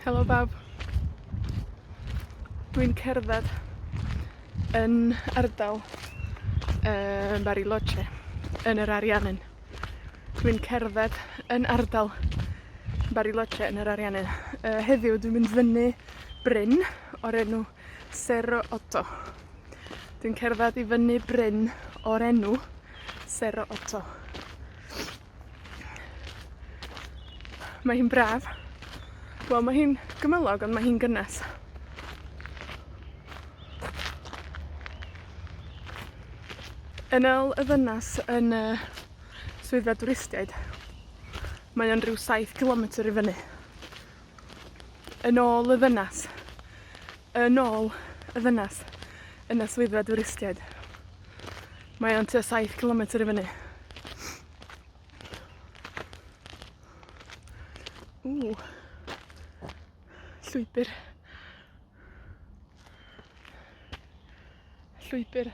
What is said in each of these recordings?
Helo bawb. Dwi'n cerdded yn ardal Bariloche yn yr Ariannin. Dwi'n cerdded yn ardal Bariloche yn yr Ariannin. Heddiw dwi'n mynd fyny bryn o'r enw Cerro Otto. Dwi'n cerdded i fyny bryn o'r enw Cerro Otto. Mae hi'n braf. Wel, mae hi'n gymylog, ond mae hi'n gynnes. Yn ôl y ddynas yn swyddfa dwristiaid, mae o'n rhyw 7 kilometr i fyny. Yn ôl y ddynas yn y swyddfa dwristiaid, mae o'n tua 7 kilometr i fyny. Llwybr. Llwybr.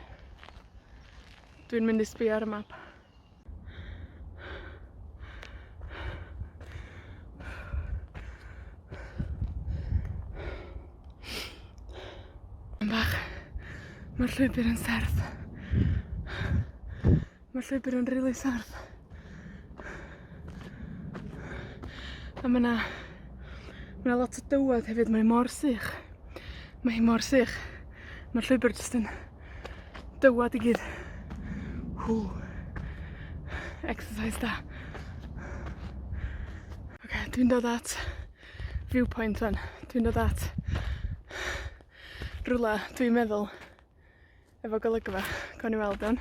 Dwi'n mynd i sbio ar y map. Yn bach. Mae'r llwybr yn serth. Mae'r llwybr yn rili serth. A mae 'na lot o dywod hefyd. Mae mor sych. Mae hi mor sych. Mae'r llwybr jyst yn dywod i gyd. Exercise da. Oce, dwi'n dod at viewpoint fan. Dwi'n dod at rwla dwi'n meddwl efo golygfa. Gawn ni weld o'n.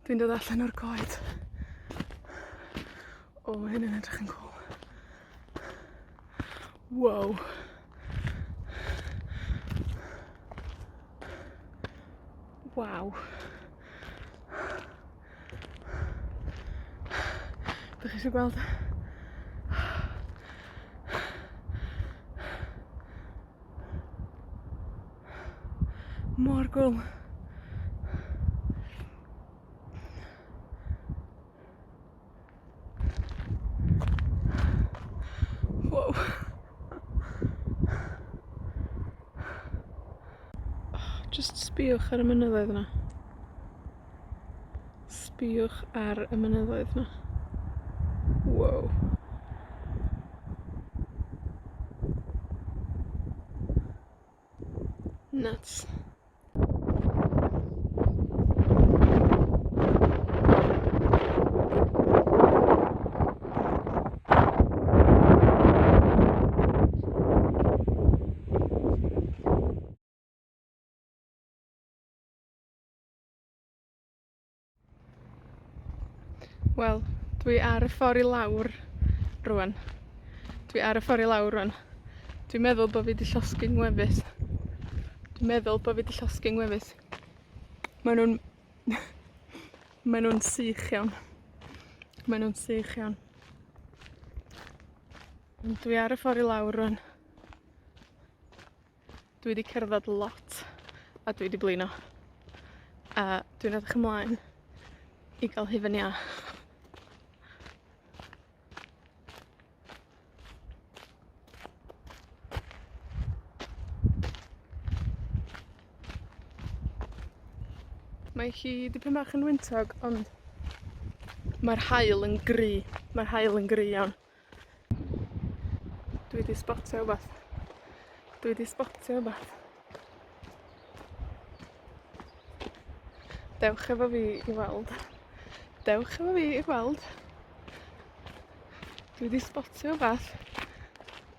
Dwi'n dod allan o'r coed. O, mae hyn yn edrych yn cool. Wow. Wow. Dych chi eisiau gweld? Mor cool. Wow. Just sbiwch ar y mynyddoedd yna. Sbiwch ar y mynyddoedd yna. Wow. Nuts. Wel, dwi ar y ffordd i lawr rwan. Dwi'n meddwl bo' fi 'di llosgi'n ngwefus. Ma' nw'n sych iawn. Ond dwi ar y ffordd i lawr rwan. Dwi 'di cerdded lot, a dwi 'di blino. A dwi'n edrych ymlaen i ga'l hufen iâ. Mae hi dipyn bach yn wyntog, ond mae'r haul yn gry. Iawn. Dwi 'di spotio wbath. Dewch efo fi i weld. Dwi 'di spotio wbath.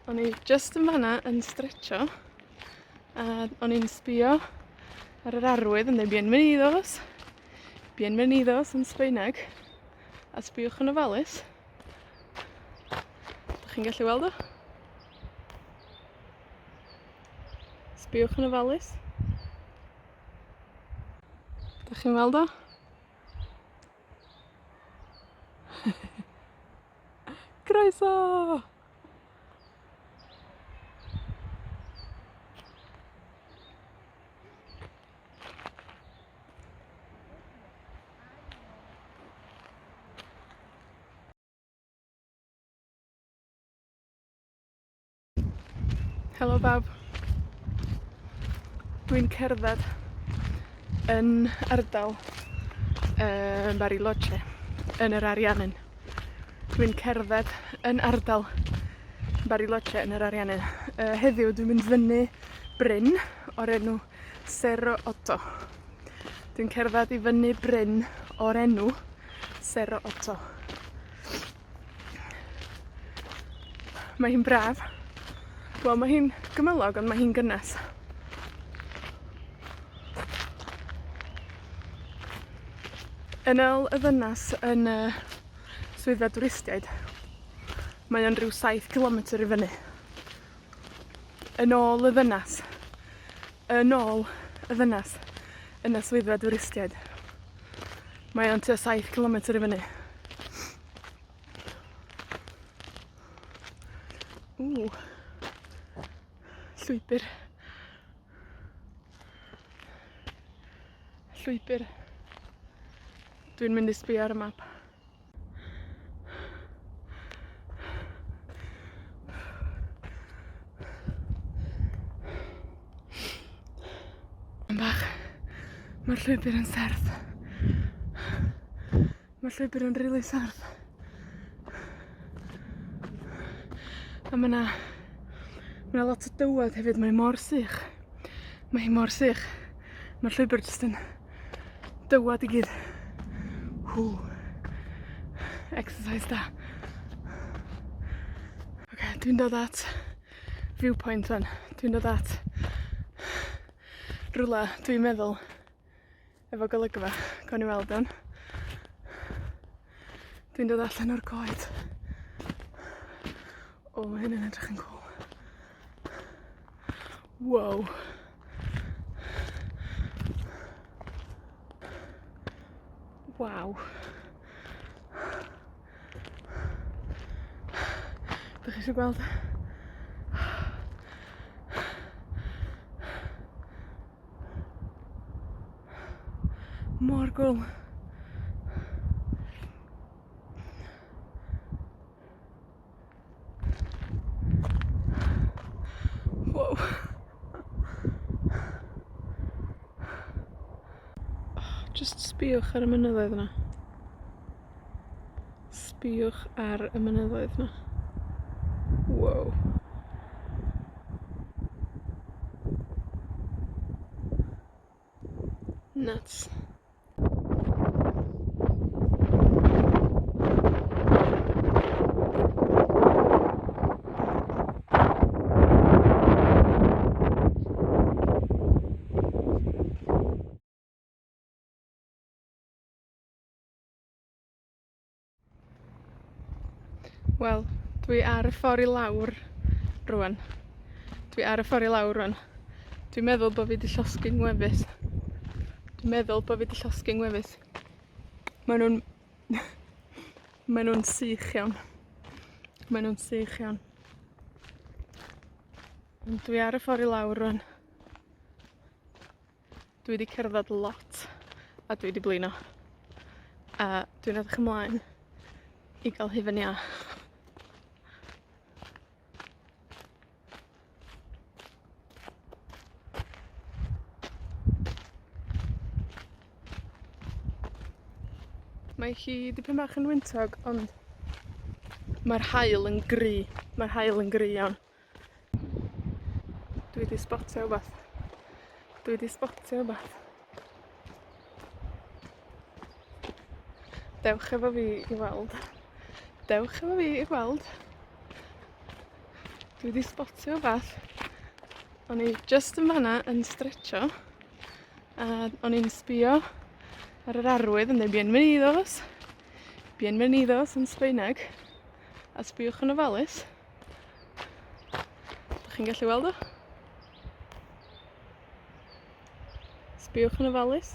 O'n i just yn fanna yn stretsio, a o'n i'n sbio ar yr arwydd yn deud bienvenidos yn Sbaeneg, a sbiwch yn ofalus. Dych chi'n gallu weld o? Sbiwch yn ofalus. Dych chi'n weld o? Croeso! Helo bawb. Dwi'n cerdded yn ardal BARILOCHE yn yr Ariannin. Dwi'n cerdded yn ardal BARILOCHE yn yr Ariannin. Heddiw dwi'n mynd fyny bryn o'r enw Otto. Dwi'n cerdded i fyny bryn o'r enw Otto. Mae hi'n braf. Wel, mae hi'n gymylog, ond mae hi'n gynnes. Yn ôl y ddynas yn swyddfa dwristiaid, mae o'n rhyw 7 kilometr i fyny. Yn ôl y ddynas. Yn ôl y ddynas yn y swyddfa dwristiaid, mae o'n tua 7 kilometr i fyny. Llwybr. Llwybr. Dwi'n mynd i sbio ar y map. Yn bach. Mae'r llwybr yn serth. Mae'r llwybr yn rili serth. A mae 'na lot o dywod hefyd. Mae mor sych. Mae hi mor sych. Mae'r llwybr jyst yn dywod i gyd. Exercise da. Okay, dwi'n dod at viewpoint fan. Dwi'n dod at rwla dwi'n meddwl efo golygfa. Gawn ni weld o'n. Dwi'n dod allan o'r coed. Mae hyn yn edrych yn cool. Wow. Wow. Dych chi eisiau gweld? Mor cool. Wow. Just sbiwch ar y mynyddoedd yna. Sbiwch ar y mynyddoedd yna. Wow. Nuts. Wel, dwi ar y ffordd i lawr rwan. Dwi'n meddwl bo' fi 'di llosgi'n ngwefus. Ma' nw'n sych iawn. Ond dwi ar y ffordd i lawr rwan. Dwi 'di cerdded lot, a dwi 'di blino. A dwi'n edrych ymlaen i gael hufen iâ. Mae hi dipyn bach yn wyntog, ond mae'r haul yn gry. Iawn. Dwi 'di spotio wbath. Dewch efo fi i weld. Dwi 'di spotio wbath. O'n i just yn fanna yn stretsio. A o'n i'n sbio ar yr arwydd yn dweud Bienvenidos yn Sbaeneg. A sbiwch yn ofalus. Dych chi'n gallu weld o? Sbiwch yn ofalus.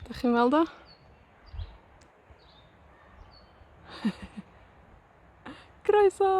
Dych chi'n weld o? Croeso!